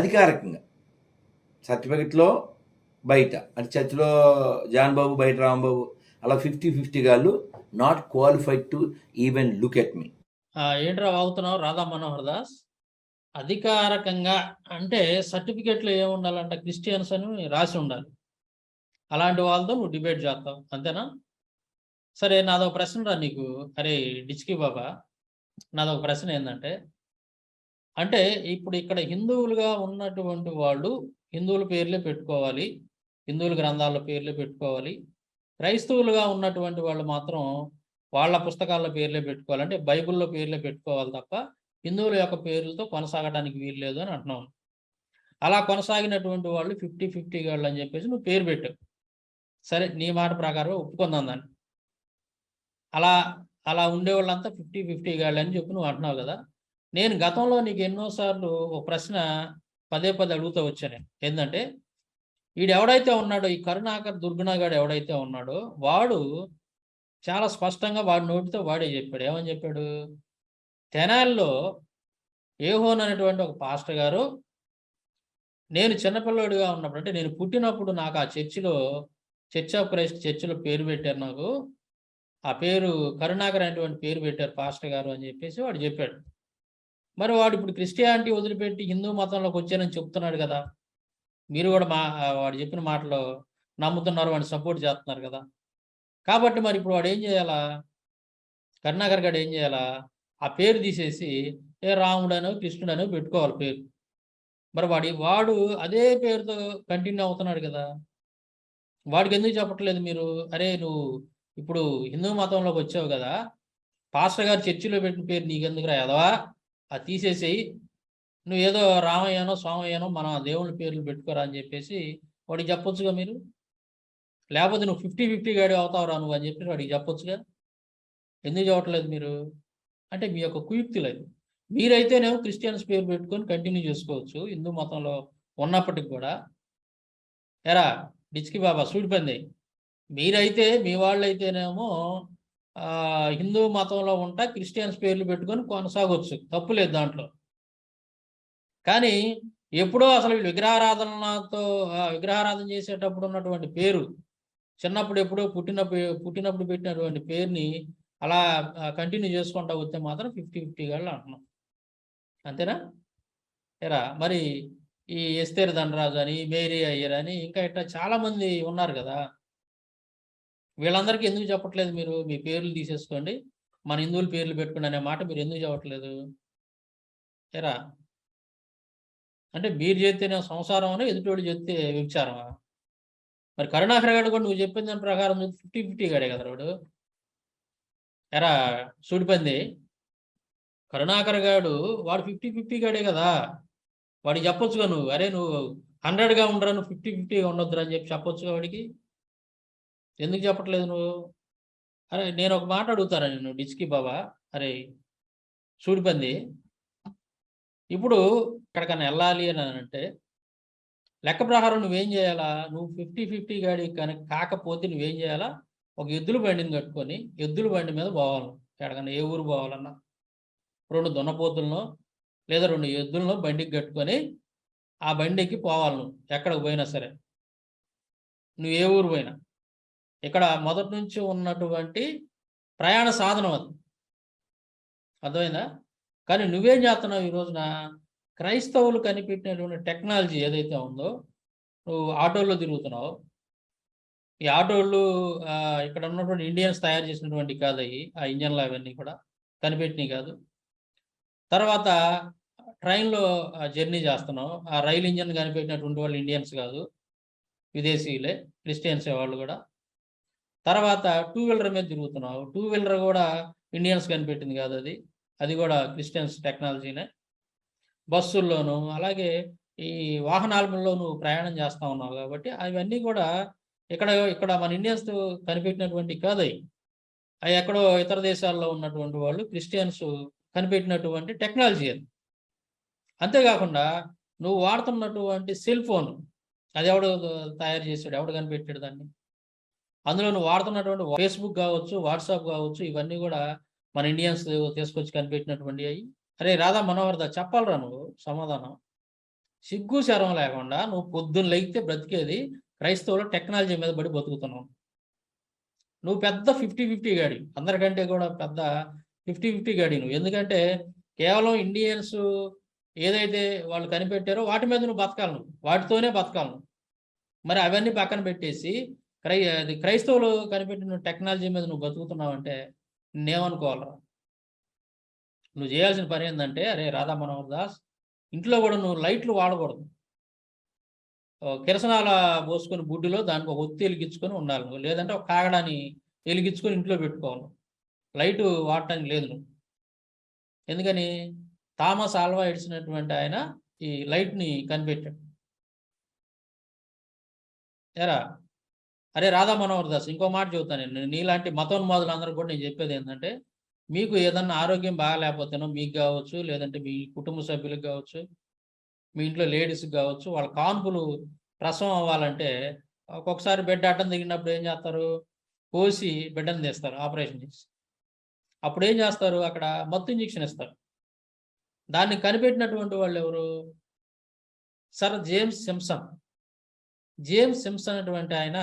అధికారికంగా సర్టిఫికెట్లో బయట అంటే చర్చిలో జాన్ బాబు బయట రాంబాబు అలా 50-50 గాళ్ళు not qualified to even look at me. ఏంట్రా వాగుతున్నావు రాధా మనోహర్ దాస్? అధికారికంగా అంటే సర్టిఫికెట్లో ఏముండాలంట? క్రిస్టియన్స్ అని రాసి ఉండాలి. అలాంటి వాళ్ళతో నువ్వు డిబేట్ చేస్తావు, అంతేనా? సరే, నాదొక ప్రశ్న రా నీకు. అరే డిచ్కి బాబా, నాదొక ప్రశ్న ఏంటంటే, అంటే ఇప్పుడు ఇక్కడ హిందువులుగా ఉన్నటువంటి వాళ్ళు హిందువుల పేర్లే పెట్టుకోవాలి, హిందువుల గ్రంథాల పేర్లే పెట్టుకోవాలి. క్రైస్తవులుగా ఉన్నటువంటి వాళ్ళు మాత్రం వాళ్ళ పుస్తకాల పేర్లే పెట్టుకోవాలి, అంటే బైబిల్లో పేర్లే పెట్టుకోవాలి తప్ప హిందువుల యొక్క పేర్లతో కొనసాగడానికి వీలు లేదు అని అంటున్నావు. అలా కొనసాగినటువంటి వాళ్ళు 50-50 గాళ్ళు అని చెప్పేసి నువ్వు పేరు పెట్టావు. సరే, నీ మాట ప్రకారం ఒప్పుకుందాం దాన్ని. అలా అలా ఉండేవాళ్ళంతా 50-50 గాళ్ళు అని చెప్పి నువ్వు అంటున్నావు కదా. నేను గతంలో నీకు ఎన్నోసార్లు ఒక ప్రశ్న పదే అడుగుతూ వచ్చాను. ఏంటంటే, వీడెవడైతే ఉన్నాడో, ఈ కరుణాకర్ దుర్గుణగాడు ఎవడైతే ఉన్నాడో వాడు చాలా స్పష్టంగా వాడి నోటితో వాడే చెప్పాడు. ఏమని చెప్పాడు? తెనాలిలో ఏహోన్ అనేటువంటి ఒక పాస్టర్ గారు, నేను చిన్నపిల్లడిగా ఉన్నప్పుడు, అంటే నేను పుట్టినప్పుడు నాకు ఆ చర్చిలో చర్చ్ ఆఫ్ క్రైస్ట్ చర్చిలో పేరు పెట్టారు. నాకు ఆ పేరు కరుణాకర్ అనేటువంటి పేరు పెట్టారు పాస్టర్ గారు అని చెప్పేసి వాడు చెప్పాడు. మరి వాడు ఇప్పుడు క్రిస్టియానిటీ వదిలిపెట్టి హిందూ మతంలోకి వచ్చానని చెప్తున్నాడు కదా. మీరు కూడా వాడు చెప్పిన మాటలో నమ్ముతున్నారు, వాడిని సపోర్ట్ చేస్తున్నారు కదా. కాబట్టి మరి ఇప్పుడు వాడు ఏం చేయాలా? కరుణాకర్ గారు ఏం చేయాలా? ఆ పేరు తీసేసి రాముడనో కృష్ణుడనో పెట్టుకోవాలి పేరు. మరి వాడు అదే పేరుతో కంటిన్యూ అవుతున్నాడు కదా. వాడికి ఎందుకు చెప్పట్లేదు మీరు? అరే నువ్వు ఇప్పుడు హిందూ మతంలోకి వచ్చావు కదా, పాస్టర్ గారు చర్చిలో పెట్టిన పేరు నీకెందుకురా ఎదవా, అది తీసేసేయి, నువ్వు ఏదో రామయ్యనో స్వామయ్యనో మన దేవుళ్ళ పేర్లు పెట్టుకోరా అని చెప్పేసి వాడికి చెప్పొచ్చుగా మీరు. లేకపోతే నువ్వు 50-50 గాడి అవుతావురా నువ్వు అని చెప్పి వాడికి చెప్పొచ్చుగా. ఎందుకు చెప్పట్లేదు మీరు? అంటే మీ యొక్క కుయుక్తి లేదు. మీరైతేనేమో క్రిస్టియన్స్ పేరు పెట్టుకొని కంటిన్యూ చేసుకోవచ్చు హిందూ మతంలో ఉన్నప్పటికి కూడా. ఎరా డిచ్కి బాబా సూడిపంది, మీరైతే మీ వాళ్ళైతేనేమో హిందూ మతంలో ఉంటా క్రిస్టియన్స్ పేర్లు పెట్టుకొని కొనసాగొచ్చు, తప్పు లేదు దాంట్లో. కానీ ఎప్పుడో అసలు వీళ్ళు విగ్రహారాధన చేసేటప్పుడు ఉన్నటువంటి పేరు, చిన్నప్పుడు ఎప్పుడో పుట్టినప్పుడు పెట్టినటువంటి పేరుని అలా కంటిన్యూ చేసుకుంటా వస్తే మాత్రం 50-50 గాళ్ళు అంటున్నాం, అంతేనా? ఎరా మరి ఈ ఎస్తేర్ ధనరాజు అని, మేరీ అయ్యర్ అని, ఇంకా ఇట్లా చాలామంది ఉన్నారు కదా. వీళ్ళందరికీ ఎందుకు చెప్పట్లేదు మీరు? మీ పేర్లు తీసేసుకోండి, మన హిందువుల పేర్లు పెట్టుకోండి అనే మాట మీరు ఎందుకు చెప్పట్లేదు? ఎరా అంటే మీరు చేస్తేనే సంసారం అని, ఎదుటివాడు చెప్తే వ్యభిచారమా? మరి కరుణాకర్ గారు కూడా నువ్వు చెప్పిన దాని ప్రకారం 50-50 గాడే కదా వాడు. ఎరా సూడిపంది, కరుణాకర్ గాడు వాడు 50-50 గాడే కదా. వాడికి చెప్పొచ్చుగా నువ్వు, అరే నువ్వు 100గా ఉండరా, నువ్వు 50-50గా ఉండొద్దురా అని చెప్పి చెప్పొచ్చుగా వాడికి. ఎందుకు చెప్పట్లేదు నువ్వు? అరే నేను ఒక మాట అడుగుతారా నేను డిచ్కి బాబా, అరే సూడిపంది, ఇప్పుడు ఎక్కడికన్నా వెళ్ళాలి అని అంటే లెక్క ప్రకారం నువ్వేం చేయాలా? నువ్వు 50-50 గాడి కనుక కాకపోతే నువ్వేం చేయాలా? ఒక ఎద్దుల బండిని కట్టుకొని ఎద్దుల బండి మీద పోవాలి. ఎక్కడికన్నా ఏ ఊరు పోవాలన్నా 2 దున్నపోతులను లేదా 2 ఎద్దులను బండికి కట్టుకొని ఆ బండికి పోవాలి. నువ్వు ఎక్కడికి పోయినా సరే, నువ్వు ఏ ఊరు పోయినా, ఇక్కడ మొదటి నుంచి ఉన్నటువంటి ప్రయాణ సాధనం అది, అర్థమైందా? కానీ నువ్వేం చేస్తున్నావు ఈ రోజున? క్రైస్తవులు కనిపెట్టినటువంటి టెక్నాలజీ ఏదైతే ఉందో, నువ్వు ఆటోల్లో తిరుగుతున్నావు. ఈ ఆటోళ్ళు ఇక్కడ ఉన్నటువంటి ఇండియన్స్ తయారు చేసినటువంటి కాదు అవి, ఆ ఇంజన్లు అవన్నీ కూడా కనిపెట్టినవి కాదు. తర్వాత ట్రైన్లో జర్నీ చేస్తున్నావు, ఆ రైలు ఇంజన్ కనిపెట్టినటువంటి వాళ్ళు ఇండియన్స్ కాదు, విదేశీయులే, క్రిస్టియన్సే వాళ్ళు కూడా. తర్వాత 2 వీలర్ మీద తిరుగుతున్నావు, 2 వీలర్ కూడా ఇండియన్స్ కనిపెట్టింది కాదు, అది కూడా క్రిస్టియన్స్ టెక్నాలజీనే. బస్సుల్లోనూ అలాగే ఈ వాహనాలలో నువ్వు ప్రయాణం చేస్తూ ఉన్నావు కాబట్టి అవన్నీ కూడా ఇక్కడ మన ఇండియన్స్ కనిపెట్టినటువంటి కాదు అవి ఎక్కడో ఇతర దేశాల్లో ఉన్నటువంటి వాళ్ళు క్రిస్టియన్స్ కనిపెట్టినటువంటి టెక్నాలజీ అది. అంతేకాకుండా నువ్వు వాడుతున్నటువంటి సెల్ ఫోన్ అది ఎవడు తయారు చేశాడు, ఎవడు కనిపెట్టాడు దాన్ని? అందులో నువ్వు వాడుతున్నటువంటి ఫేస్బుక్ కావచ్చు, వాట్సాప్ కావచ్చు, ఇవన్నీ కూడా మన ఇండియన్స్ తీసుకొచ్చి కనిపెట్టినటువంటి అవి. అరే రాధా మనోహర్ దా, చెప్పాలరా నువ్వు సమాధానం. సిగ్గు శరం లేకుండా నువ్వు పొద్దున్న లెగితే బ్రతికేది క్రైస్తవులు టెక్నాలజీ మీద పడి బతుకుతున్నావు. నువ్వు పెద్ద 50-50 గాడి, అందరికంటే కూడా పెద్ద 50-50 గాడి నువ్వు. ఎందుకంటే కేవలం ఇండియన్స్ ఏదైతే వాళ్ళు కనిపెట్టారో వాటి మీద నువ్వు బతకాలి, నువ్వు వాటితోనే బతకాలి నువ్వు. మరి అవన్నీ పక్కన పెట్టేసి క్రైస్తవులు కనిపెట్టిన టెక్నాలజీ మీద నువ్వు బతుకుతున్నావంటే నేనేమనుకోవాలరా? నువ్వు చేయాల్సిన పని ఏంటంటే, అరే రాధా మనోహర్ దాస్, ఇంట్లో కూడా నువ్వు లైట్లు వాడకూడదు. కిరసనాల పోసుకొని బుడ్డిలో దానికి ఒక ఒత్తి వెలిగించుకొని ఉండాలి నువ్వు. లేదంటే ఒక కాగడాన్ని వెలిగించుకొని ఇంట్లో పెట్టుకోవాలి. లైటు వాడటానికి లేదు నువ్వు. ఎందుకని? థామస్ ఆల్వా ఎడిసినటువంటి ఆయన ఈ లైట్ని కనిపెట్టాడు. ఏరా అరే రాధా మనోహర్ దాస్, ఇంకో మాట చెబుతాను నేను. నీలాంటి మతోన్మాదులందరూ కూడా నేను చెప్పేది ఏంటంటే, మీకు ఏదన్నా ఆరోగ్యం బాగాలేకపోతేనో మీకు కావచ్చు, లేదంటే మీ కుటుంబ సభ్యులకు కావచ్చు, మీ ఇంట్లో లేడీస్కి కావచ్చు, వాళ్ళ కాన్పులు ప్రసవం అవ్వాలంటే ఒక్కొక్కసారి బిడ్డ అడ్డం దిగినప్పుడు ఏం చేస్తారు? కోసి బిడ్డను తీస్తారు ఆపరేషన్ చేసి. అప్పుడు ఏం చేస్తారు? అక్కడ మత్తు ఇంజెక్షన్ ఇస్తారు. దాన్ని కనిపెట్టినటువంటి వాళ్ళు ఎవరు? Sir James Simpson. James Simpson అనేటువంటి ఆయన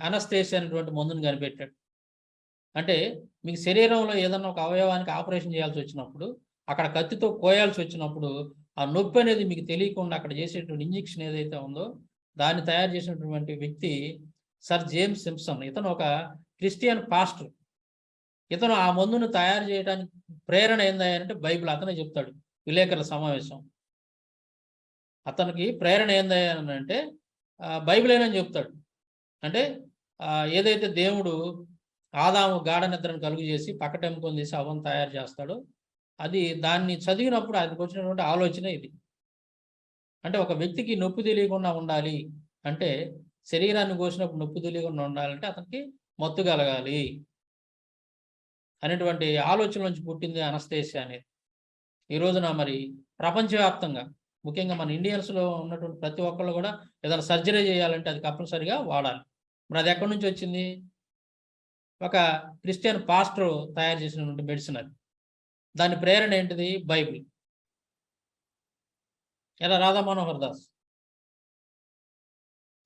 అనస్థేసియా అనేటువంటి మందుని కనిపెట్టాడు. అంటే మీకు శరీరంలో ఏదన్నా ఒక అవయవానికి ఆపరేషన్ చేయాల్సి వచ్చినప్పుడు, అక్కడ కత్తితో కోయాల్సి వచ్చినప్పుడు, ఆ నొప్పి అనేది మీకు తెలియకుండా అక్కడ చేసేటువంటి ఇంజెక్షన్ ఏదైతే ఉందో దాన్ని తయారు చేసినటువంటి వ్యక్తి సర్ జేమ్స్ సింప్సన్. ఇతను ఒక క్రిస్టియన్ పాస్టర్. ఇతను ఆ మందును తయారు చేయడానికి ప్రేరణ ఏందంటే బైబిల్. అతనే చెప్తాడు విలేకరుల సమావేశం. అతనికి ప్రేరణ ఏందంటే బైబిలేనని చెప్తాడు. అంటే ఏదైతే దేవుడు ఆదాము గాఢ నిద్రను కలుగు చేసి పక్కటెంపుకొని తీసి అవ్వను తయారు చేస్తాడో, అది దాన్ని చదివినప్పుడు ఆయనకు వచ్చినటువంటి ఆలోచన ఇది. అంటే ఒక వ్యక్తికి నొప్పి తెలియకుండా ఉండాలి అంటే, శరీరాన్ని కోసినప్పుడు నొప్పి తెలియకుండా ఉండాలంటే అతనికి మత్తు కలగాలి అనేటువంటి ఆలోచన నుంచి పుట్టింది అనస్థేసియా అనేది. ఈ రోజున మరి ప్రపంచవ్యాప్తంగా, ముఖ్యంగా మన ఇండియన్స్లో ఉన్నటువంటి ప్రతి ఒక్కళ్ళు కూడా ఏదైనా సర్జరీ చేయాలంటే అది కంపల్సరిగా వాడాలి. మరి అది ఎక్కడి నుంచి వచ్చింది? ఒక క్రిస్టియన్ పాస్టర్ తయారు చేసినటువంటి మెడిసిన్ అది. దాని ప్రేరణ ఏంటిది? బైబిల్. ఎలా రాధా మనోహర్ దాస్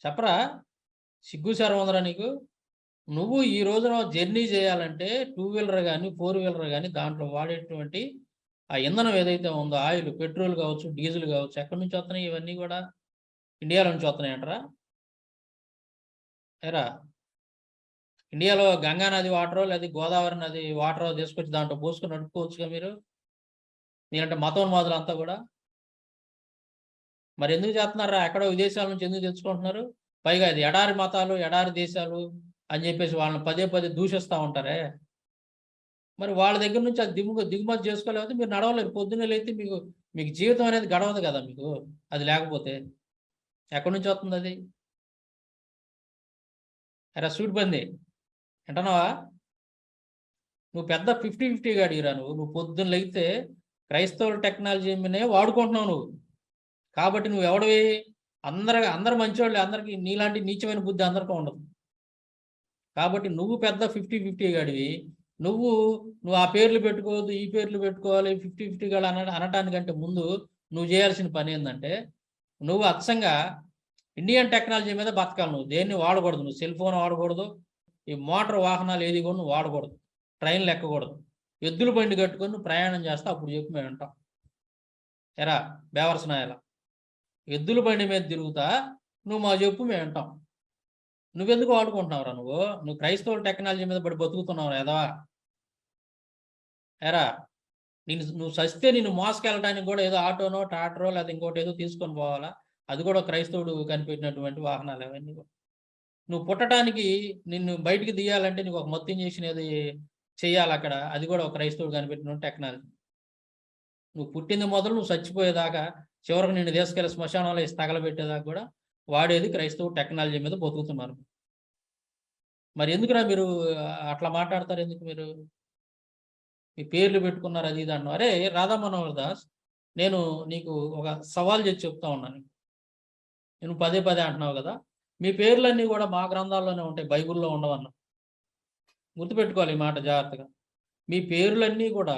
చెప్పరా? సిగ్గు శరం ఉందరా నీకు? నువ్వు ఈ రోజున జర్నీ చేయాలంటే 2 వీలర్ కానీ 4 వీలర్ కానీ దాంట్లో వాడేటువంటి ఆ ఇంధనం ఏదైతే ఉందో, ఆయిల్, పెట్రోల్ కావచ్చు, డీజిల్ కావచ్చు, ఎక్కడి నుంచి వస్తున్నాయి? ఇవన్నీ కూడా ఇండియాలో నుంచి వస్తున్నాయి అంటారా? ఏరా, ఇండియాలో గంగా నది వాటరో లేదా గోదావరి నది వాటరో తీసుకొచ్చి దాంట్లో పోసుకొని నడుపుకోవచ్చుగా మీరు. మీరంటే మతోన్మాదులు అంతా కూడా. మరి ఎందుకు చేస్తున్నారా? ఎక్కడో విదేశాల నుంచి ఎందుకు తెచ్చుకుంటున్నారు? పైగా అది ఎడారి మతాలు, ఎడారి దేశాలు అని చెప్పేసి వాళ్ళని పదే పదే దూషిస్తూ ఉంటారే. మరి వాళ్ళ దగ్గర నుంచి అది దిగుమతి చేసుకోలేకపోతే మీరు నడవలేరు. పొద్దున్నే లేస్తే మీకు జీవితం అనేది గడవదు కదా మీకు. అది లేకపోతే ఎక్కడి నుంచి వస్తుంది అది? అరే సూట్ బంది వింటున్నావా? నువ్వు పెద్ద 50-50 గాడిరా నువ్వు పొద్దున్న లేగితే క్రైస్తవుల టెక్నాలజీ మీదనే వాడుకుంటున్నావు నువ్వు. కాబట్టి నువ్వు ఎవడివి? అందరు మంచివాళ్ళు, అందరికీ నీలాంటి నీచమైన బుద్ధి అందరికీ ఉండదు. కాబట్టి నువ్వు పెద్ద 50-50 గాడివి. నువ్వు ఆ పేర్లు పెట్టుకోవద్దు, ఈ పేర్లు పెట్టుకోవాలి, 50-50 గాడు అనటానికంటే ముందు నువ్వు చేయాల్సిన పని ఏంటంటే, నువ్వు అచ్చంగా ఇండియన్ టెక్నాలజీ మీద బతకాలి. నువ్వు దేన్ని వాడకూడదు. నువ్వు సెల్ ఫోన్ వాడకూడదు, ఈ మోటార్ వాహనాలు ఏది కూడా నువ్వు వాడకూడదు, ట్రైన్లు ఎక్కకూడదు. ఎద్దుల బండి కట్టుకొని నువ్వు ప్రయాణం చేస్తా అప్పుడు చెప్పు మేము వింటాం. ఎరా బేవర్సనాయలా, ఎద్దుల బండి మీద తిరుగుతా నువ్వు మా చెప్పు మేము వింటాం. నువ్వెందుకు వాడుకుంటున్నావురా? నువ్వు క్రైస్తవుల టెక్నాలజీ మీద పడి బతుకుతున్నావు ఎదవా. ఎరా, నువ్వు సస్తే నిన్ను మోసుకెళ్ళడానికి కూడా ఏదో ఆటోనో ట్రాక్టరో లేదా ఇంకోటి ఏదో తీసుకొని పోవాలా? అది కూడా క్రైస్తవుడు కనిపెట్టినటువంటి వాహనాలు అవన్నీ కూడా. నువ్వు పుట్టడానికి నిన్ను బయటికి తీయాలంటే నీకు ఒక మత్తు ఇంజెక్షన్ ఏది చేయాలి అక్కడ, అది కూడా ఒక క్రైస్తవుడు కనిపెట్టిన టెక్నాలజీ. నువ్వు పుట్టింది మొదలు నువ్వు చచ్చిపోయేదాకా, చివరికి నిన్ను తీసుకెళ్ళి శ్మశానంలో వేసి తగలబెట్టేదాకా కూడా వాడేది క్రైస్తవ టెక్నాలజీ మీద బతుకుతున్నారు. మరి ఎందుకురా మీరు అట్లా మాట్లాడతారు? ఎందుకు మీరు మీ పేర్లు పెట్టుకున్నారు అది ఇది అన్నావు? అరే రాధా మనోహర్ దాస్, నేను నీకు ఒక సవాల్ చేసి చెప్తా ఉన్నాను. నేను పదే అంటున్నావు కదా, మీ పేర్లన్నీ కూడా మా గ్రంథాల్లోనే ఉంటాయి, బైబిల్లో ఉండవన్నా. గుర్తుపెట్టుకోవాలి ఈ మాట జాగ్రత్తగా. మీ పేర్లన్నీ కూడా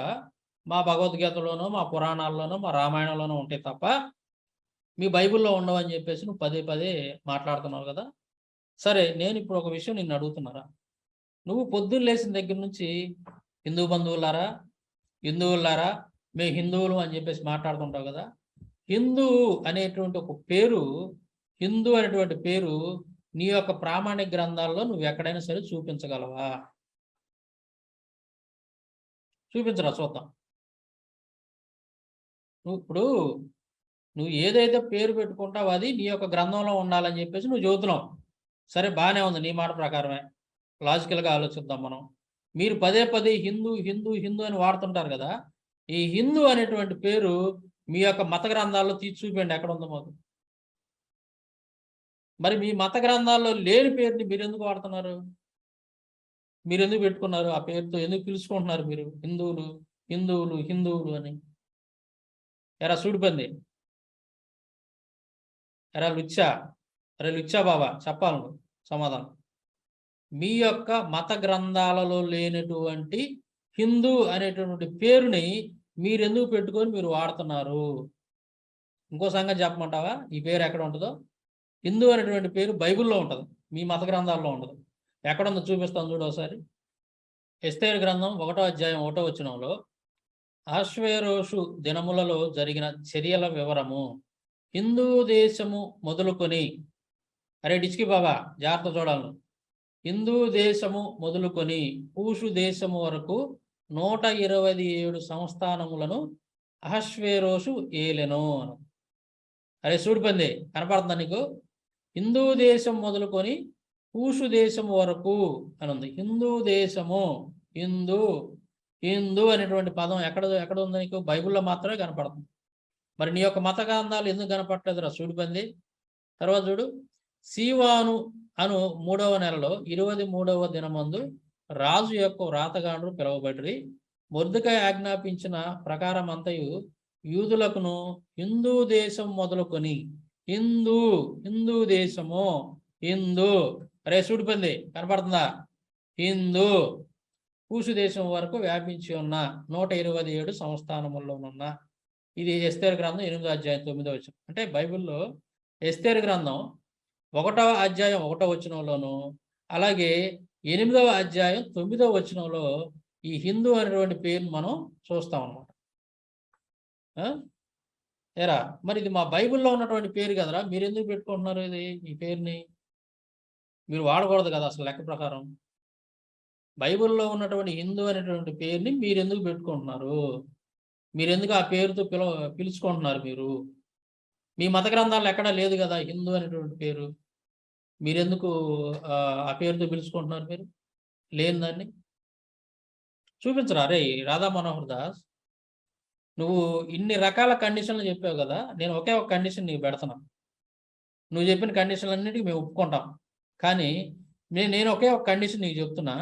మా భగవద్గీతలోనో, మా పురాణాల్లోనో, మా రామాయణంలోనో ఉంటాయి తప్ప మీ బైబిల్లో ఉండవని చెప్పేసి నువ్వు పదే పదే మాట్లాడుతున్నావు కదా. సరే, నేను ఇప్పుడు ఒక విషయం నిన్ను అడుగుతున్నారా. నువ్వు పొద్దున్న లేచిన దగ్గర నుంచి హిందూ హిందువులారా మేము హిందువులు అని చెప్పేసి మాట్లాడుతుంటావు కదా. హిందూ అనేటువంటి ఒక పేరు, హిందూ అనేటువంటి పేరు నీ యొక్క ప్రామాణిక గ్రంథాల్లో నువ్వు ఎక్కడైనా సరే చూపించగలవా? చూపించరా చూద్దాం. నువ్వు ఏదైతే పేరు పెట్టుకుంటావో అది నీ యొక్క గ్రంథంలో ఉండాలని చెప్పేసి నువ్వు చదువుతున్నావు. సరే, బాగానే ఉంది, నీ మాట ప్రకారమే. లాజికల్గా ఆలోచిద్దాం మనం. మీరు పదే పదే హిందూ హిందూ హిందూ అని వాడుతుంటారు కదా. ఈ హిందూ అనేటువంటి పేరు మీ యొక్క మత గ్రంథాల్లో తీసి చూపించండి, ఎక్కడ ఉందో మాకు. మరి మీ మత గ్రంథాల్లో లేని పేరుని మీరు ఎందుకు వాడుతున్నారు? మీరు ఎందుకు పెట్టుకున్నారు? ఆ పేరుతో ఎందుకు పిలుచుకుంటున్నారు మీరు హిందువులు హిందువులు హిందువులు అని? ఎరా సూడిపంది, ఎరా లుచ్చా, అరే లుచ్చా బాబా, చెప్పాలి నువ్వు సమాధానం. మీ యొక్క మత గ్రంథాలలో లేనటువంటి హిందూ అనేటువంటి పేరుని మీరెందుకు పెట్టుకొని మీరు వాడుతున్నారు? ఇంకో సంగతి చెప్పమంటావా? ఈ పేరు ఎక్కడ ఉంటుందో? హిందూ అనేటువంటి పేరు బైబిల్లో ఉంటుంది, మీ మత గ్రంథాల్లో ఉండదు. ఎక్కడుందో చూపిస్తాను చూడు ఒకసారి. ఎస్తేరు గ్రంథం 1వ అధ్యాయం 1వ వచనంలో అహష్వేరోషు దినములలో జరిగిన చర్యల వివరము. హిందూ దేశము మొదలుకొని, అరే డిచ్కి బాబా జాగ్రత్త చూడాలను. హిందూ దేశము మొదలుకొని కూషు దేశము వరకు 127 సంస్థానములను అహష్వేరోషు ఏలెను. అరే చూడిపోయింది, కనపడుతుందా నీకు? హిందూ దేశం మొదలుకొని కూషు దేశము వరకు అని ఉంది. హిందూ దేశము, హిందూ హిందూ అనేటువంటి పదం ఎక్కడ ఉంది నీకు? బైబిల్లో మాత్రమే కనపడుతుంది. మరి నీ యొక్క మత గ్రంథాలు ఎందుకు కనపడలేదురా చూడిపోయింది? తర్వాత చూడు, సీవాను అను 3వ నెలలో 23వ దినమందు రాజు యొక్క వ్రాతగాండ్రు పిలువబడి మొర్దెకై ఆజ్ఞాపించిన ప్రకారం అంతయు యూదులకును హిందూ దేశం మొదలుకొని హిందూ దేశము హిందూ, అరే చూడిపోయింది, కనపడుతుందా? హిందూ కూషు దేశం వరకు వ్యాపించి ఉన్న 127 సంస్థానముల్లోనున్న. ఇది ఎస్తేరు గ్రంథం 8వ అధ్యాయం 9వ వచనం. అంటే బైబిల్లో ఎస్తేరు గ్రంథం 1వ అధ్యాయం 1వ వచనంలోను, అలాగే 8వ అధ్యాయం 9వ వచనంలో ఈ హిందూ అనేటువంటి పేరును మనం చూస్తాం అన్నమాట. ఏరా, మరి ఇది మా బైబిల్లో ఉన్నటువంటి పేరు కదరా, మీరు ఎందుకు పెట్టుకుంటున్నారు ఈ పేరుని? మీరు వాడకూడదు కదా అసలు లెక్క ప్రకారం. బైబిల్లో ఉన్నటువంటి హిందూ అనేటువంటి పేరుని మీరు ఎందుకు పెట్టుకుంటున్నారు? మీరు ఎందుకు ఆ పేరుతో పిలుచుకుంటున్నారు? మీరు మీ మత గ్రంథాల్లో ఎక్కడా లేదు కదా హిందూ అనేటువంటి పేరు. మీరెందుకు ఆ పేరుతో పిలుచుకుంటున్నారు? మీరు లేని దాన్ని చూపించరా? రే రాధా మనోహర్ దాస్, నువ్వు ఇన్ని రకాల కండిషన్లు చెప్పావు కదా, నేను ఒకే ఒక కండిషన్ నీకు పెడుతున్నాను. నువ్వు చెప్పిన కండిషన్లన్నిటికీ మేము ఒప్పుకుంటాం, కానీ నేను ఒకే ఒక కండిషన్ నీకు చెప్తున్నా.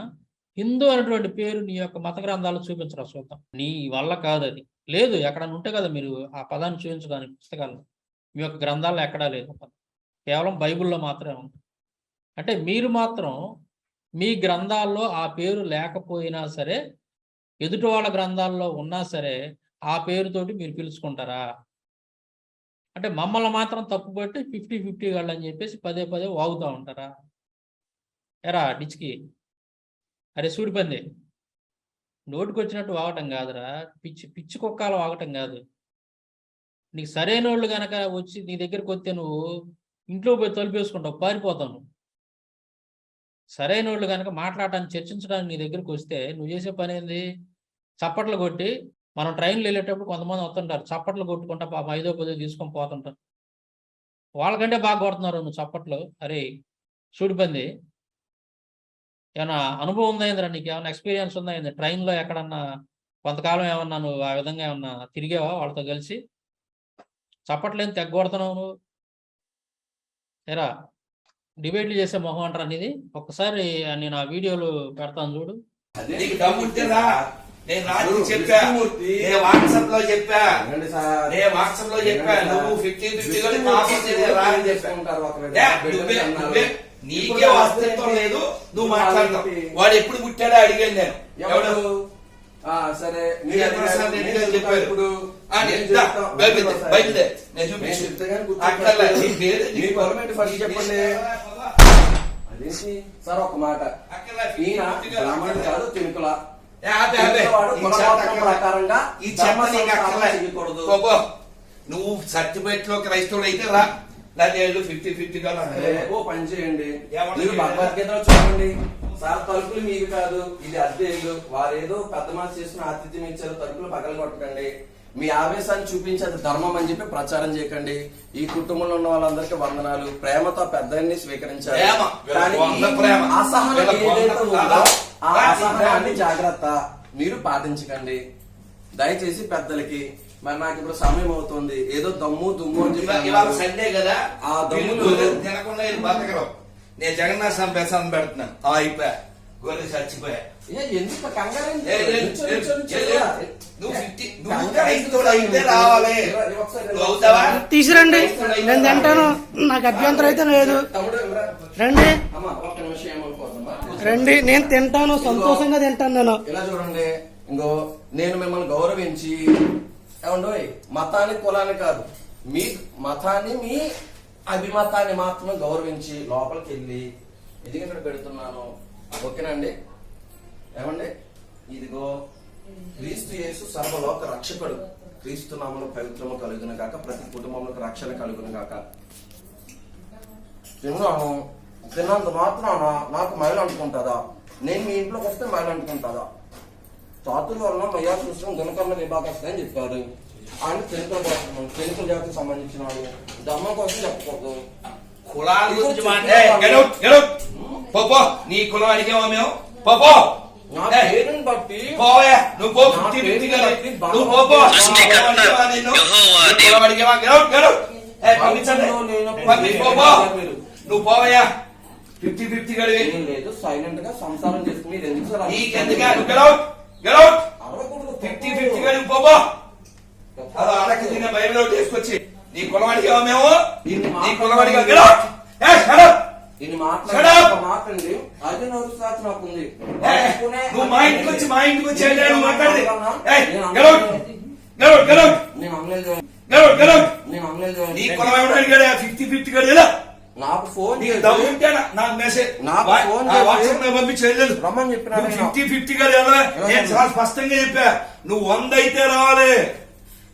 హిందూ అనేటువంటి పేరు నీ యొక్క మత గ్రంథాలు చూపించరా చూద్దాం. నీ వల్ల కాదు, అది లేదు. ఎక్కడన్నా ఉంటే కదా మీరు ఆ పదాన్ని చూపించడానికి పుస్తకాలు. మీ యొక్క గ్రంథాల్లో ఎక్కడా లేదు, కేవలం బైబిల్లో మాత్రమే ఉంది. అంటే మీరు మాత్రం మీ గ్రంథాల్లో ఆ పేరు లేకపోయినా సరే, ఎదుటి వాళ్ళ గ్రంథాల్లో ఉన్నా సరే ఆ పేరుతోటి మీరు పిలుచుకుంటారా? అంటే మమ్మల్ని మాత్రం తప్పుపట్టి 50-50 వాళ్ళు అని చెప్పేసి పదే పదే వాగుతూ ఉంటారా? ఎరా డిచ్కి, అరే సూడిపంది, నోటికి వచ్చినట్టు వాగటం కాదురా, పిచ్చి కుక్కలు వాగటం కాదు. నీకు సరైన వాళ్ళు కనుక వచ్చి నీ దగ్గరికి వస్తే నువ్వు ఇంట్లో పోయి తలుపేసుకుంటావు, పారిపోతావు. సరైన వాళ్ళు కనుక మాట్లాడటానికి చర్చించడానికి నీ దగ్గరికి వస్తే నువ్వు చేసే పని ఏంది? చప్పట్లు కొట్టి, మనం ట్రైన్లో వెళ్ళేటప్పుడు కొంతమంది వస్తుంటారు, చప్పట్లు కొట్టుకుంటా పాప 5-10 తీసుకొని పోతుంటారు. వాళ్ళకంటే బాగా కొడుతున్నారు నువ్వు చప్పట్లు. అరే చూడిపోయింది, ఏమన్నా అనుభవం ఉందా ఏంద్రా? నీకు ఏమన్నా ఎక్స్పీరియన్స్ ఉందా ఏంది? ట్రైన్లో ఎక్కడన్నా కొంతకాలం ఏమన్నా నువ్వు ఆ విధంగా ఏమన్నా తిరిగావా వాళ్ళతో కలిసి? చప్పట్లు ఏం తెగ్గొడుతున్నావు నువ్వు? ఏరా డిబేట్లు చేసే మొహం అంటారా నీది? ఒక్కసారి నేను ఆ వీడియోలు పెడతాను చూడు. నీకు దమ్ముంటేరా, నేను రాత్రి చెప్పా, నేను వాట్సాప్ లో చెప్పా, నువ్వు 50-50 నీకే అస్తిత్వం లేదు, నువ్వు మాట్లాడతావు. వాడు ఎప్పుడు పుట్టాడో అడిగాను నేను. ఎవడు సరే మీరు ప్రసాద్ రెడ్డి గారు చెప్పారు ఇప్పుడు బయలుదే నేను చూపించు ఫస్ట్ చెప్పండి. అదేంటి సార్ ఒక మాట, ఈయన బ్రాహ్మణుడు కాదు తినుకుల ప్రకారంగా ఈ చేయకూడదు. నువ్వు సర్టిఫికేట్ లో క్రైస్తవుడు అయితే రా, లేదా 50-50 ఓ పని చేయండి, మీరు భగవద్గీతలో చూడండి. సార్ తలుపులు మీకు కాదు, ఇది అద్దె ఇల్లు. వారేదో పెద్ద మనసు చేసుకుని ఆతిథ్యం ఇచ్చారు, తలుపులు పగల కొట్టకండి. మీ ఆవేశాన్ని చూపించి అది ధర్మం అని చెప్పి ప్రచారం చేయకండి. ఈ కుటుంబంలో ఉన్న వాళ్ళందరికీ వందనాలు. ప్రేమతో పెద్దల్ని స్వీకరించాలి. కానీ అసహనం ఏదైతే ఉందో ఆ అసహనాన్ని జాగ్రత్త మీరు పాటించకండి దయచేసి పెద్దలకి. మరి నాకు ఇప్పుడు సమయం అవుతుంది, ఏదో దమ్ము దుమ్ము అని చెప్పి సండే కదా ఆ దమ్ములు తినకుండా బతకరు. నేను జగన్నాథ్ స్వామి ప్రసాదం పెడుతున్నాను, అయిపోయా గొర్రె చచ్చిపోయా. ఎందుకు కంగారు? తీసురండి, నేను తింటాను, నాకు అభ్యంతరం అయితే లేదు. రండి రండి, నేను తింటాను, సంతోషంగా తింటాను. నేను ఇలా చూడండి, ఇంకో నేను మిమ్మల్ని గౌరవించి ఏమండోయ్ మతాన్ని కులాన్ని కాదు, మీ మతాన్ని మీ అభిమతాన్ని మాత్రమే గౌరవించి లోపలికి వెళ్ళి ఇది ఇక్కడ పెడుతున్నాను. ఓకేనండి? ఏమండి, ఇదిగో క్రీస్తు యేసు సర్వలోక రక్షకుడు. క్రీస్తు నామములో పవిత్రము కలుగును గాక, ప్రతి కుటుంబంలో రక్షణ కలుగును గాక. తిన్నాను, తిన్నంత మాత్రాన నాకు మైలు అంటుకుంటుందా? నేను మీ ఇంట్లోకి వస్తే మైలు అంటుకుంటుందా? చాతుల వలన మయా చూసిన గుణకర్ణ విభాగస్తాయని చెప్పారు. ఆయన తెలుగు జాతికి సంబంధించిన వాడు, ధర్మం కోసం చెప్పకూడదు. కులాల గురించి పోపో, నీ కులం అడిగావా మేము? పోపో నా పేరుని బట్టి పోవా, నువ్వు పో. నువ్వు పోపో, నువ్వు పోవయ్యా. 50-50 గడివి లేదు, సైలెంట్ గా సంసారం చేసుకుని ఎందుకు నీకెందుగా? 50-50 గడివి పోపో. అది అడక తిన్న బైబిల్ తీసుకొచ్చి నీ కులం అడిగావా మేము? నీ కులం అడిగా ఇది మాట్లాడండి. అది నోరు సాక్షి నాకుంది. నువ్వు మా ఇంటికి వచ్చి మాట్లాడి నేను అమ్మలేదు. నీ కులం ఎవరు అడిగాడు? 50-50 గడి నాకు ఫోన్ దమ్ముంటే నాకు మెసేజ్ వాట్సాప్ పంపించలేదు. రమ్మని చెప్పిన 50-50 గడి నేను చాలా స్పష్టంగా చెప్పా. నువ్వు 100 అయితే రావాలి,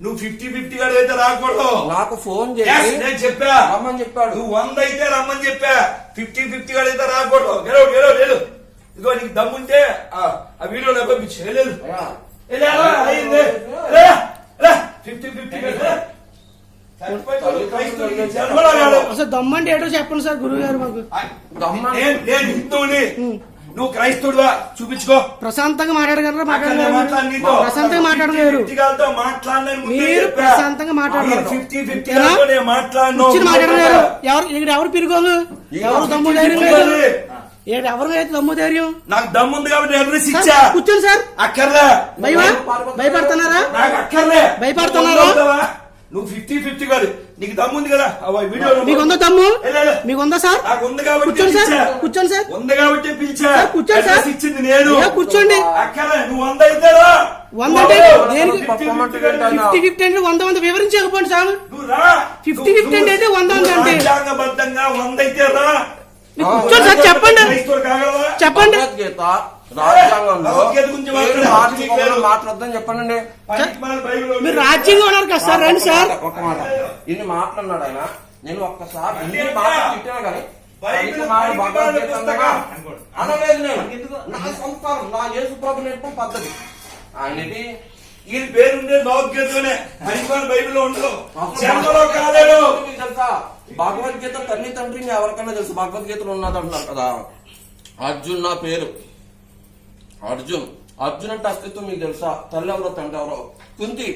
నువ్వు 50-50 గడి అయితే రాకూడదు. నాకు ఫోన్ చేసి నేను చెప్పా రమ్మని చెప్పాడు. నువ్వు 100 అయితే రమ్మని చెప్పా, 50-50 గడి అయితే రాకూడదు. గెలవు ఇదిగో నీకు దమ్ముంటే ఆ వీడియోలో పంపించలేదు. 50-50 అసలు దమ్మంటే ఏటో చెప్పండి సార్ గురువు గారు మాకు. నేను హిందువుని, నువ్వు క్రైస్తవుడుగా చూపించుకో. ప్రశాంతంగా మాట్లాడగలరా? ప్రశాంతంగా మాట్లాడలేరు మీరు, ప్రశాంతంగా మాట్లాడలేరు. మాట్లాడలేరు. ఎవరు పిరుగోలు, ఎవరు దమ్ము ధైర్యం లేదు. ఎవరికైతే దమ్ము ధైర్యం? నాకు దమ్ముంది కాబట్టి కూర్చోండి సార్. అక్కర్లే. భయపడుతున్నారా? నాకు అక్కర్లే. భయపడుతున్నారా? నువ్వు 50-50 కాదు, నీకు దమ్ముంది కదా వీడియో. మీకు ఉందా దమ్ము? మీకు ఉందా సార్? నాకు ఉంది కాబట్టి కూర్చోండి సార్. కూర్చోండి సార్. ఉంది కాబట్టి పిలిచా. కూర్చోండి సార్. ఇచ్చింది నేను. కూర్చోండి. అక్కర్లే, నువ్వు 100 అయితేరా. 100 అంటే 50-50 అంటే 100 వివరించకపోండి సార్. నువ్వు రా. 50-50 అంటే 100 అంటే రాజ్యాంగబద్ధంగా 100 అయితే రా. కూర్చోండి సార్. చెప్పండి చెప్పండి. రాజ్యాంగంలో మాట్లాడద్దని చెప్పండి. మీరు రాజ్యాంగం ఉన్నారు కదా సార్, రండి సార్. ఒక మాట ఇన్ని మాట్లాడినాడు ఆయన. నేను ఒక్కసారి ఇన్ని మాటలు తిట్టాను కానీ అనలేదు. నేను నా సంస్కారం, నా యేసు ప్రభు నేర్పం పద్ధతి. ఆయనది ఈయన పేరుండే భగవద్గీతలోనే, హరిమాన్ బైబిల్లో ఉండదు. జన్మలో కాలేదు. తెలుసా భగవద్గీత తల్లి తండ్రి ఎవరికైనా తెలుసు. భగవద్గీతలో ఉన్నది అంటున్నారు కదా. అర్జున్ నా పేరు అర్జున్. అర్జున్ అంటే అస్తిత్వం మీకు తెలుసా? తల్లి ఎవరో తండ్రి ఎవరో? కుంతి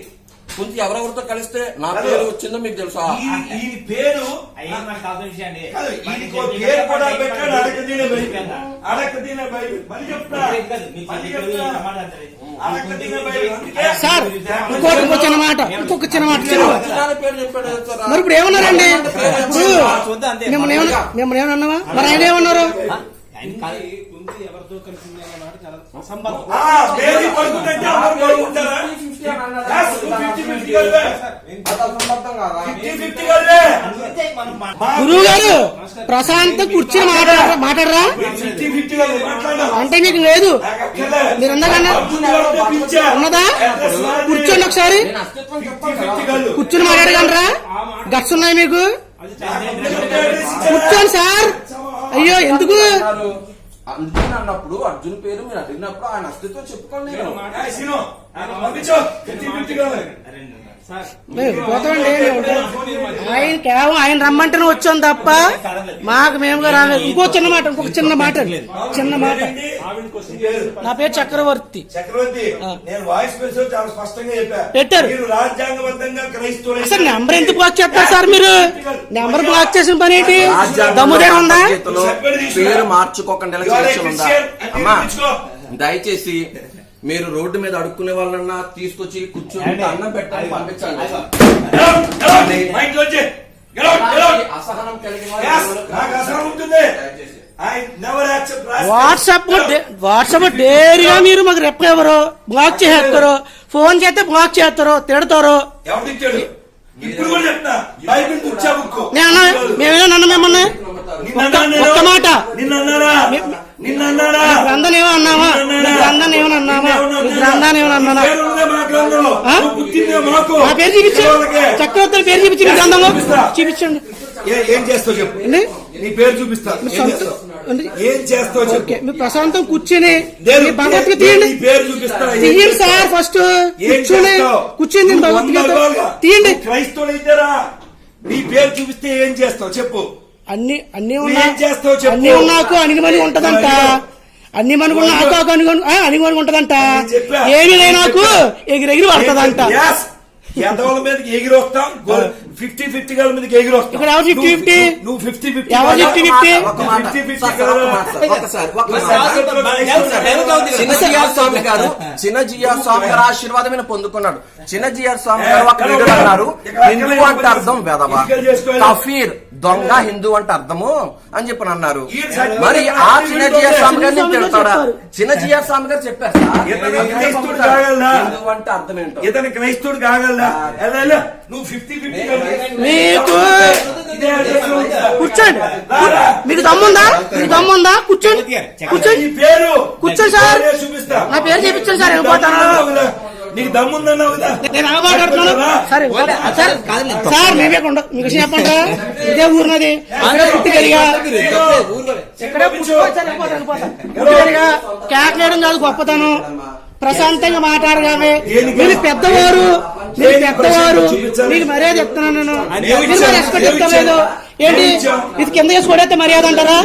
ఎవరెవరితో కలిస్తే నా పేరు వచ్చిందో మీకు తెలుసా? ఈ పేరు సార్ ఇంకొక చిన్న మాట పేరు చెప్పాడు. మరి ఇప్పుడు ఏమన్నారండి? మిమ్మల్ని ఏమన్నావా? మరి ఆయన ఏమన్నారు? ఎవరితో కలిసి ఉంది అనే మాట చాలా అసంబద్ధం. బేబీ పడుకుంటే అందరూ పడుకుంటారా? 50-50 అని అన్నారు. Yes, 50-50 కలిపే. అది అసంబద్ధం కాదా? 50-50 కలిపే. అందుకే మనం గురువు గారు ప్రశాంత్ కూర్చొని మాట్లాడరా 50-50 కలిపే మాట్లాడదాం. అంటే మీకు లేదు నాకు అక్కర్లే. మీరు ఎంతకన్నా అర్జున్ గారితో పిలిచా. ఉన్నదా అడ్రస్ నాది. కూర్చోండి ఒకసారి నేను అస్తిత్వం చెప్పాను 50-50 కదా. కలిపే. కూర్చొని మాట్లాడగలరా గట్స్ ఉన్నాయి మీకు అది కూర్చోండి సార్ అయ్యో ఎందుకు అన్నారు. అర్జున్ అన్నప్పుడు అర్జున్ పేరు మీరు అడిగినప్పుడు ఆయన అస్తిత్వం చెప్పుకోండి. నేను ఏయ్, సీను, ఆయన పంపించు. 50-50 కలిపే. సార్ పోతామండి ఆయన కేవలం ఆయన రమ్మంటేనే వచ్చాం తప్ప మాకు మేముగా రాలేదు ఇంకో చిన్న మాట చిన్న మాట ఏంటి? ఆవిడ క్వశ్చన్ నీ పేరు? నా పేరు చక్రవర్తి చక్రవర్తి, ఆ. నేను వాయిస్ మెసేజ్ చాలా స్పష్టంగా చెప్పా. పెట్టారు. మీరు రాజ్యాంగబద్ధంగా క్రైస్తవులు అసలు నెంబర్ ఎందుకు బ్లాక్ చేస్తారు సార్ మీరు నెంబర్ బ్లాక్ చేసిన పని ఏంటి దమ్ముదే ఉందా రాజ్యాంగంలో పేరు మార్చుకోకుండా ఎలా చేయొచ్చు ఉందా? అమ్మా దయచేసి మీరు రోడ్డు మీద అడుక్కునే వాళ్ళన్నా తీసుకొచ్చి కూర్చొని అన్నం పెట్టాలి పంపించండి. అసహనం కలిగిన నాకు అసలు ఉంటుంది. దయచేసి I never accept racism. WhatsApp డైరీగా మీరు మాకు రెప్ ఎవరు బ్లాక్ చేస్తారు ఫోన్ చేస్తే బ్లాక్ చేస్తారు తిడతారు ఎవరు తిట్టాడు? ఇప్పుడు కూడా చెప్తా, బైబిల్ తుచ్చా బుక్కు. నేను మేమేనా నన్ను మేమన్నా ఒక్క మాట నిన్నన్నారా? నిన్నన్నారా? గ్రంథం ఏమో అన్నావా గ్రంథాన్ని ఏమని అన్నావా గ్రంథాన్ని ఏమని అన్నానా పేరుందే మా గ్రంథంలో. ఆ? నువ్వు పుట్టిందే మాకు. నా పేరు చూపించు వాళ్ళకే. చక్రవర్తి పేరు చూపించి మీ గ్రంథంలో చూపించండి ఏం చేస్తావు చెప్పు. ఏంటి? నీ పేరు చూపిస్తా. మీ ఏం సొంత చేస్తావు? ఏంటి? ఏం చేస్తావు ఓకే చెప్పు. మీరు ప్రశాంతం కూర్చొని నేను మీ భగవద్గీత నీ తీయండి పేరు చూపిస్తా. ఏం తీయండి చేస్తావు? సార్ ఫస్ట్ ఏం కూర్చొని చేస్తావు? కూర్చొని నువ్వు భగవద్గీత వందరగాలుగా తీయండి నువ్వు క్రైస్తవులైతేరా నీ పేరు చూపిస్తే ఏం చేస్తావు చెప్పు. అన్ని అన్ని నువ్వు ఉన్నా ఏం చేస్తావు చెప్పు. అన్ని ఉన్నాకు అణిగిమణి ఉంటదంట అన్ని మనకు నాకు అణిగిమణి ఉంటదంట నేను చెప్పా. ఏమి లేనాకు ఎగిరెగిరి పడుతుందంట Yes. ఎంతవాళ్ళ మీదకి ఎగిరి వస్తాం 50-50 గల మీదకి ఎగిరి వస్తాం. ఇక్కడ ఎవరు 50-50? నువ్వు 50-50 ఎవరు 50-50? ఒక మాట. 50-50 సార్, సార్, ఒక మాట, సార్. ఒకసారి, ఒక మాట. చిన్నజీఆర్ స్వామి గారు చిన్నజీఆర్ స్వామి గారు ఆశీర్వాదమైన పొందుకున్నాడు. చిన్నజీఆర్ స్వామి గారు ఒక వీడియో అన్నారు హిందూ అంటే అర్థం వెదవా కఫీర్ దొంగ హిందూ అంటే అర్థము అని చెప్పి అన్నారు. మరి ఆ చిన్నజీఆర్ స్వామి గారిని తిడతాడా? చిన్నజీఆర్ స్వామి గారు చెప్పారు సార్. ఇతను క్రైస్తవుడు కాగలనా? హిందూ అంటే అర్థం ఏంటో ఇతని క్రైస్తవుడు కాగలనా? ఎలా? నువ్వు 50-50 మీకు ఇదే అడ్రస్ లో ఉంటా. కూర్చోండి మీకు దమ్ముందా కూర్చోండి కూర్చోండి నీ పేరు కూర్చోండి సార్. పేరే చూపిస్తా. నా పేరు చెప్పించండి సార్ వెళ్ళిపోతాను నీకు దమ్ముందన్నావు కదా. నేను అలవాడుతున్నాను సరే సార్ సార్ మేమే మీకు విషయం చెప్పండి ఇదే ఊరినది అక్కడే పుట్టి పెరిగా ఇక్కడే పుట్టి పెరిగా కేకలేయడం కాదు గొప్పతనం ప్రశాంతంగా మాట్లాడగానే మీరు పెద్దవారు మీకు మర్యాద చెప్తున్నాను నేను మీరు రెస్పెక్ట్ చెప్తలేదు ఏంటి ఇది కింద చేసి కొడేస్తే మర్యాద అంటారా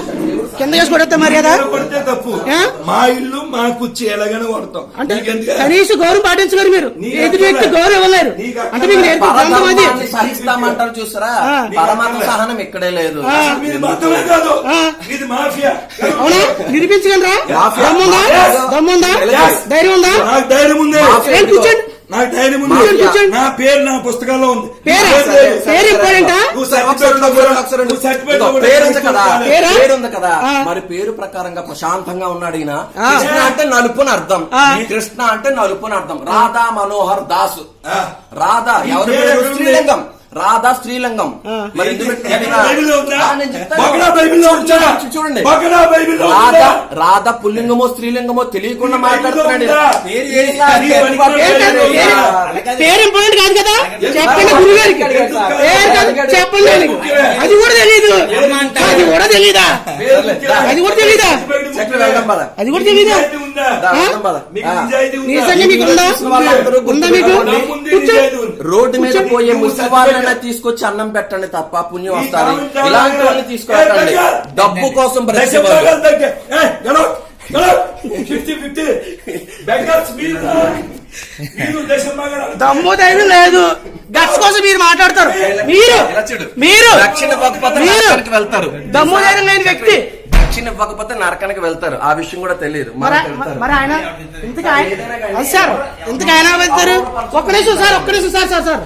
కింద చేసి కొడేస్తే మర్యాద కొడితే తప్పు. ఆ? మా ఇల్లు మా కుర్చీ ఎలాగైనా కొడతాం. అంటే నీకెందుకు? కనీసం గౌరవం పాటించలేరు మీరు ఎదుటి వ్యక్తి గౌరవం ఇవ్వలేరు అంటే మీకు నేర్పే గ్రంథం అది పరధర్మాన్ని సహిస్తామంటారు చూసారా? ఆ. పరమాత్మ సహనం ఇక్కడే లేదు. ఆ. మీది మతమే కాదు, ఆ. ఇది మాఫియా. అవునా నిరూపించగలరా మాఫియా. దమ్ముందా Yes. ధైర్యం ఉందా నాకు ధైర్యం ఉంది. మాఫియా. ఏం కూర్చోండి నాకు ధైర్యం ఉంది. మాఫియా. నా పేరు నా పుస్తకాల్లో ఉంది. పేరా నా పేరు లేదు. పేరు ఇంపార్టెంటా నువ్వు ఒకసారి సర్టిఫికెట్ లో కూడా- నువ్వు సర్టిఫికెట్ లో కూడా పేరు ఉంది కదా పేరా? పేరు ఉంది కదా ఆ. మరి పేరు ప్రకారంగా ప్రశాంతంగా ఉన్నాడు ఈయన. ఆ. కృష్ణ అంటే నలుపుని అర్థం ఆ. కృష్ణ అంటే నలుపుని అర్థం. రాధా మనోహర్ దాసు ఆ. రాధా ఎవరి ఈ పేరు పేరు? ఎక్కడ ఉంది? స్త్రీలింగం రాధా స్త్రీలింగం. ఆ. మరి ఎందుకు ఎక్కడ పెట్టినా? బైబిల్లో ఉందా? ఆ, నేను చెప్తాను. బగడా బైబిల్లో ఉందా? చూడండి బగడా బైబిల్లో రాధా ఉందా? రాధా పుల్లింగమో స్త్రీలింగమో తెలియకుండా మాట్లాడుతున్నాడు ఉందా? పేరు ఇంపార్టెంట్ కాదు కదా చెప్పండి గురువు గారికి పేరు కాదు చెప్పండి ఆయనకి. అది కూడా తెలీదు అది కూడా తెలీదా అది కూడా తెలీదా చక్ర వెళ్దాం పద. అది కూడా తెలీదా నిజాయితీ ఉందా? దా, వెళ్దాం పద. మీకు ఆ. నిజాయితీ ఉందా? నిజంగా మీకు ఉందా వాళ్ళందరూ ఉందా మీకు నమ్ముంది, కూర్చో నిజాయితీ ఉంది. రోడ్డు మీద పోయే ముసలి వాళ్ళైనా తీసుకొచ్చి అన్నం పెట్టండి తప్ప పుణ్యం వస్తుంది. ఇలాంటి వాళ్ళని తీసుకురాకండి. డబ్బు కోసం బ్రతికే వాళ్ళు. 50-50 బెంగాల్స్ మీరు దేశం బాగా దమ్ము ధైర్యం లేదు గట్స్ కోసం మీరు మాట్లాడతారు మీరు ఇలా చూడు. మీరు దక్షిణ ఇవ్వకపోతే మీరు నరకానికి వెళ్తారు. దమ్ము ధైర్యం లేని వ్యక్తి దక్షిణ ఇవ్వకపోతే నరకానికి వెళ్తారు. ఆ విషయం కూడా తెలియదు. మరి మరి ఆయన ఇంతకు అది సార్ ఇంతకు ఆయన వెళ్తారు ఒక్క నిమిషం సార్ ఒక్క నిమిషం సార్ సార్ సార్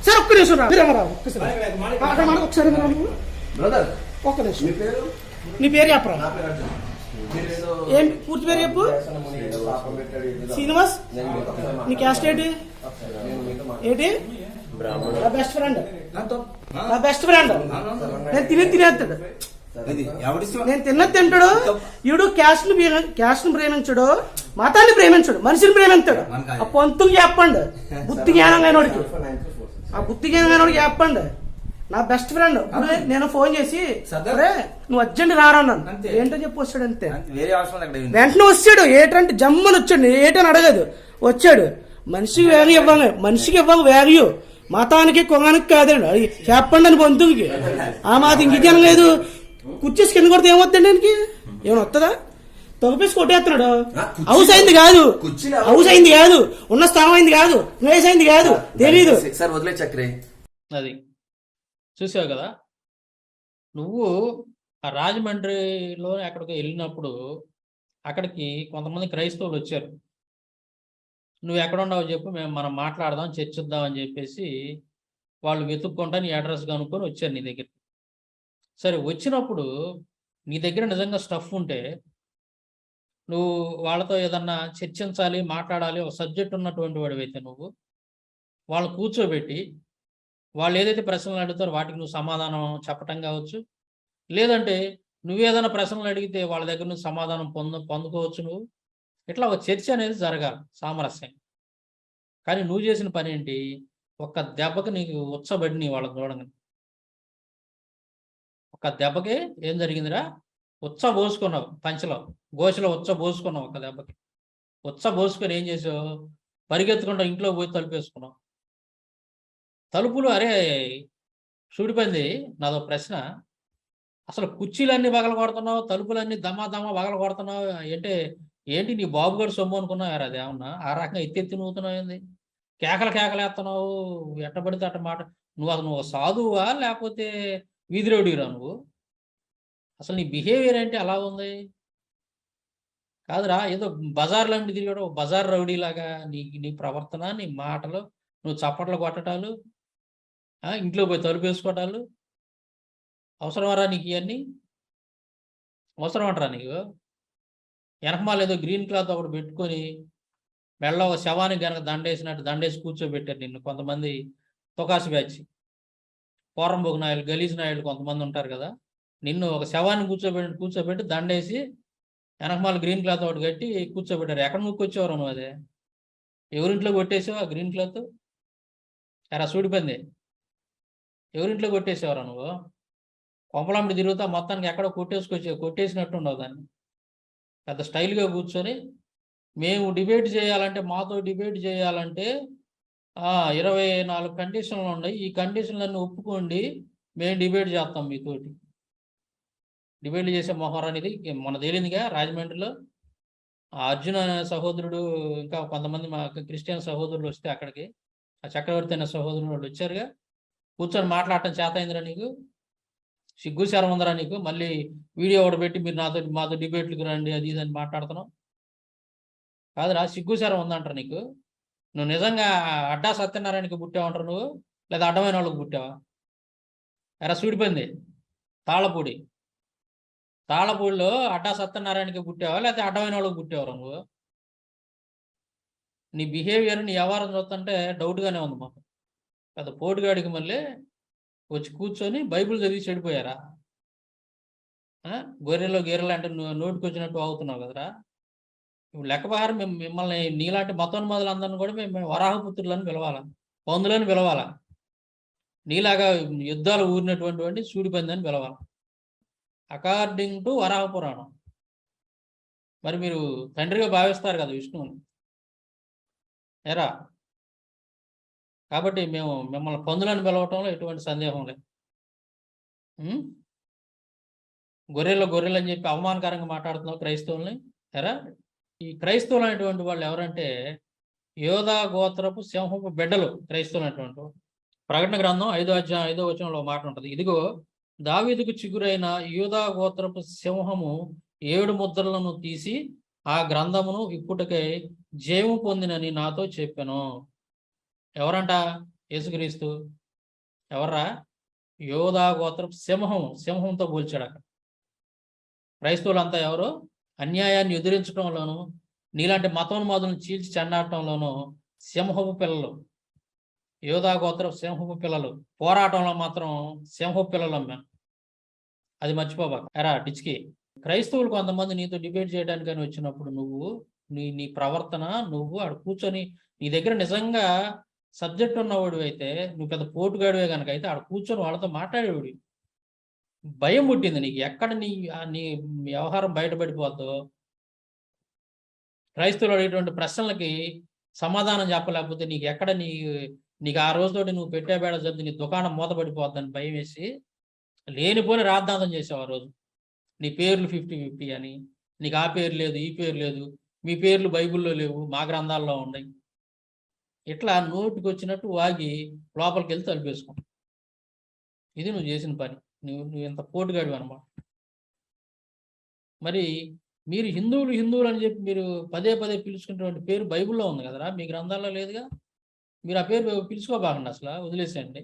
సార్ ఒక్క నిమిషం రా మీరు ఎవరు? ఒక్కసారి అక్కడ మనకు ఒకసారి మీరు రండి. బ్రదర్ ఒక్క నిమిషం నీ పేరు చెప్పరా మీరేదో ఏంటి పూర్తి పేరు చెప్పు. దేశాన్ని మునిగి ఏదో పాపం పెట్టాడు, ఏదో. శ్రీనివాస్, నేను మీతో ఒకసారి నీ క్యాస్ట్ ఏంటి? నేను మీతో ఏంటి? నా బెస్ట్ ఫ్రెండ్, నా బెస్ట్ ఫ్రెండ్. నేను తినేస్తాడు, నేను తింటాడు. ఈడు క్యాస్ట్ ను ప్రేమించడు, మతాన్ని ప్రేమించడు, మనిషిని ప్రేమించాడు. ఆ పంతులు చెప్పండి, బుద్ధి జ్ఞానం అయినోడికి, ఆ బుద్ధి జ్ఞానం అయినోడికి చెప్పండి. నా బెస్ట్ ఫ్రెండ్. ఇప్పుడు నేను ఫోన్ చేసి అరే నువ్వు అర్జెంట్ రారన్నాను, ఏంటో చెప్పి వచ్చాడు అంతే. వెంటనే వచ్చాడు, ఏటంటే జమ్మని వచ్చాడు, ఏటని అడగదు, వచ్చాడు. మనిషికి వాల్యూ ఇవ్వాలి, మనిషికి ఇవ్వాలి వాల్యూ, మతానికి కులానికి కాదండి. అది చెప్పండి అని బంధువుకి. ఆ మాట ఇంక ఇది అనలేదు. కుర్చీసి కింద కొడితే ఏమవుతుందండి ఆయనకి? ఏమైనా వస్తుందా? తొగపేసి కొట్టేస్తున్నాడు. హౌస్ అయింది కాదు, హౌస్ అయింది కాదు, ఉన్న స్థలం అయింది కాదు, ప్లేస్ అయింది కాదు, తెలీదు. సార్ వదిలే చక్రి. అది చూసావు కదా నువ్వు. ఆ రాజమండ్రిలో ఎక్కడికి వెళ్ళినప్పుడు అక్కడికి కొంతమంది క్రైస్తవులు వచ్చారు. నువ్వు ఎక్కడ ఉన్నావు చెప్పు, మనం మాట్లాడదాం, చర్చిద్దాం అని చెప్పేసి వాళ్ళు వెతుక్కుంటా నీ అడ్రస్ కనుక్కొని వచ్చారు నీ దగ్గరికి. సరే, వచ్చినప్పుడు నీ దగ్గర నిజంగా స్టఫ్ ఉంటే నువ్వు వాళ్ళతో ఏదన్నా చర్చించాలి, మాట్లాడాలి, ఒక సబ్జెక్ట్ ఉన్నటువంటి వాడివైతే నువ్వు వాళ్ళు కూర్చోబెట్టి వాళ్ళు ఏదైతే ప్రశ్నలు అడుగుతారో వాటికి నువ్వు సమాధానం చెప్పటం కావచ్చు, లేదంటే నువ్వేదైనా ప్రశ్నలు అడిగితే వాళ్ళ దగ్గర నుంచి సమాధానం పొందుకోవచ్చు. నువ్వు ఇట్లా ఒక చర్చ అనేది జరగాలి, సామరస్యం. కానీ నువ్వు చేసిన పని ఏంటి? ఒక్క దెబ్బకి నీకు ఉచ్చబడి వాళ్ళని చూడంగా, ఒక్క దెబ్బకి ఏం జరిగిందిరా? ఉచ్చ పోసుకున్నావు, పంచలో గోషలో ఉచ్చ పోసుకున్నావు. ఒక్క దెబ్బకి ఉచ్చ పోసుకొని ఏం చేసావు? పరిగెత్తుకుంటా ఇంట్లో పోయి తలుపేసుకున్నావు. తలుపులు అరే చూడిపోయింది. నాదో ప్రశ్న, అసలు కుర్చీలన్నీ పగల కొడుతున్నావు, తలుపులన్నీ దమా పగల కొడుతున్నావు అంటే ఏంటి? నీ బాబు గారు సొమ్ము అనుకున్నావు యారు? అది ఏమన్నా ఆ రకంగా ఎత్తి నూతున్నావు ఏంది? కేకలేస్తున్నావు, ఎట్టబడితే అట్ట మాట. నువ్వు సాధువా లేకపోతే వీధి రౌడీరా నువ్వు? అసలు నీ బిహేవియర్ ఏంటి అలా ఉంది? కాదురా, ఏదో బజార్లో తిరిగాడు, బజార్ రౌడీలాగా నీ ప్రవర్తన, నీ మాటలు, నువ్వు చప్పట్లు కొట్టడాలు, ఇంట్లో పోయి తలుపు వేసుకోవటాలు అవసరమరా నీకు? ఇవన్నీ అవసరం అంటారా నీకు? వెనకమాల ఏదో గ్రీన్ క్లాత్ ఒకటి పెట్టుకొని మెళ్ళ ఒక శవానికి కనుక దండేసినట్టు దండేసి కూర్చోబెట్టారు నిన్ను కొంతమంది తొకాసి బ్యాచ్, పోరంబోకు నాయుడు, గలీజ్ నాయుడు కొంతమంది ఉంటారు కదా. నిన్ను ఒక శవాన్ని కూర్చోబెట్టి దండేసి వెనకమాల గ్రీన్ క్లాత్ ఒకటి కట్టి కూర్చోబెట్టారు. ఎక్కడ ముక్కొచ్చేవారు నువ్వు? అదే ఎవరింట్లో కొట్టేసావు ఆ గ్రీన్ క్లాత్? ఎరా సూడిపోయింది, ఎవరింట్లో కొట్టేసేవారా నువ్వు? కొంపలమ్మడి తిరుగుతా మొత్తానికి ఎక్కడో కొట్టేసినట్టు ఉండవు. దాన్ని పెద్ద స్టైల్గా కూర్చొని మేము డిబేట్ చేయాలంటే, మాతో డిబేట్ చేయాలంటే 24 కండిషన్లు ఉన్నాయి, ఈ కండిషన్లన్నీ ఒప్పుకోండి, మేము డిబేట్ చేస్తాం మీతోటి. డిబేట్ చేసే మొహం అనేది మొన్న తేలిందిగా రాజమండ్రిలో. అర్జున అనే సహోదరుడు, ఇంకా కొంతమంది మా క్రిస్టియన్ సహోదరులు వస్తే అక్కడికి, ఆ చక్రవర్తి అనే సహోదరుడు వాళ్ళు వచ్చారుగా. కూర్చొని మాట్లాడటం చేత అయిందిరా నీకు? సిగ్గు శరం ఉందరా నీకు? మళ్ళీ వీడియో ఒకటి పెట్టి మీరు మాతో డిబేట్లకు రండి అది ఇది అని మాట్లాడుతున్నావు. కాదురా, సిగ్గు శరం ఉందంటారు నీకు? నువ్వు నిజంగా అడ్డా సత్యనారాయణకి పుట్టావంటారు నువ్వు, లేదా అడ్డమైన వాళ్ళకి పుట్టావా? ఎరా సూడిపోయింది, తాళపూడిలో అడ్డా సత్యనారాయణకి పుట్టావా లేకపోతే అడ్డమైన వాళ్ళకి పుట్టావరా నువ్వు? నీ బిహేవియర్, నీ వ్యవహారం చూస్తుంటే డౌట్గానే ఉంది మాకు. పెద్ద పోటుగాడికి మళ్ళీ వచ్చి కూర్చొని బైబిల్ చదివి చెడిపోయారా? గొర్రెలు అంటే నోటికి వచ్చినట్టు అవుతున్నావు కదరా. ఇప్పుడు లెక్క ప్రకారం మిమ్మల్ని నీలాంటి మతోన్మాదులందరినీ కూడా మేము వరాహపుత్రులను పిలవాలా, పందులను పిలవాలా, నీలాగా యుద్ధాలు ఊరినటువంటి సూడిపందని పిలవాలి అకార్డింగ్ టు వరాహ పురాణం. మరి మీరు తండ్రిగా భావిస్తారు కదా విష్ణువుని, ఎరా? కాబట్టి మేము మిమ్మల్ని పందులను పిలవటంలో ఎటువంటి సందేహం లేదు. గొర్రెలు అని చెప్పి అవమానకరంగా మాట్లాడుతున్నావు క్రైస్తవుల్ని, ఎరా? ఈ క్రైస్తవులు అనేటువంటి వాళ్ళు ఎవరంటే యోధా గోత్రపు సింహపు బిడ్డలు క్రైస్తవులు అనేటువంటి వాళ్ళు. ప్రకటన గ్రంథం 5వ అధ్యాయం 5వ వచనంలో మాట ఉంటుంది, ఇదిగో దావీదుకు చిగురైన యోధా గోత్రపు సింహము 7 ముద్రలను తీసి ఆ గ్రంథమును ఇప్పుటికై జయము పొందినని నాతో చెప్పాను. ఎవరంట? యేసుక్రీస్తు. ఎవర్రా? యోధా గోత్రపు సింహంతో పోల్చాడు అక్కడ. క్రైస్తవులంతా ఎవరు? అన్యాయాన్ని ఎదిరించడంలోనూ నీలాంటి మతోన్మాదులను చీల్చి చెండాటంలోనూ సింహపు పిల్లలు, యోధా గోత్రం సింహపు పిల్లలు, పోరాటంలో మాత్రం సింహపు పిల్లలు అమ్మా. అది మర్చిపోబాక. ఎరా డిచ్కి, క్రైస్తవులు కొంతమంది నీతో డిబేట్ చేయడానికని వచ్చినప్పుడు నువ్వు నీ ప్రవర్తన, నువ్వు ఆడ కూర్చొని నీ దగ్గర నిజంగా సబ్జెక్ట్ ఉన్నవాడు అయితే, నువ్వు పెద్ద పోటుగాడివే కనుక అయితే ఆడ కూర్చొని వాళ్ళతో మాట్లాడేవాడు. భయం పుట్టింది నీకు, ఎక్కడ నీ వ్యవహారం బయటపడిపోద్దో. క్రైస్తవులు అడిగేటువంటి ప్రశ్నలకి సమాధానం చెప్పలేకపోతే నీకు ఎక్కడ నీకు ఆ రోజుతోటి నువ్వు పెట్టే బేడ జరుగుతుంది, నీ దుకాణం మూతపడిపోద్దని భయం వేసి లేనిపోని రాద్ధాంతం చేసావు ఆ రోజు. నీ పేర్లు 50-50 అని, నీకు ఆ పేరు లేదు, ఈ పేరు లేదు, మీ పేర్లు బైబిల్లో లేవు, మా గ్రంథాల్లో ఉన్నాయి. ఇట్లా నోటికి వచ్చినట్టు వాగి లోపలికి వెళ్ళి తలిపేసుకో. ఇది నువ్వు చేసిన పని. నువ్వు ఇంత పోటుగాడివి అనమాట. మరి మీరు హిందువులు అని చెప్పి మీరు పదే పదే పిలుచుకున్నటువంటి పేరు బైబిల్లో ఉంది కదరా, మీ గ్రంథాల్లో లేదుగా. మీరు ఆ పేరు పిలుచుకోబాకండి, అసలు వదిలేసేయండి.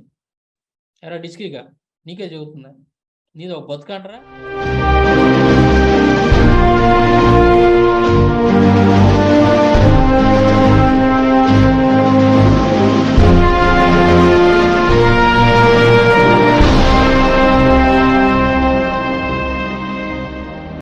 ఎరా డిస్కీగా నీకే చెబుతున్నా, నీది ఒక బతుకంటారా.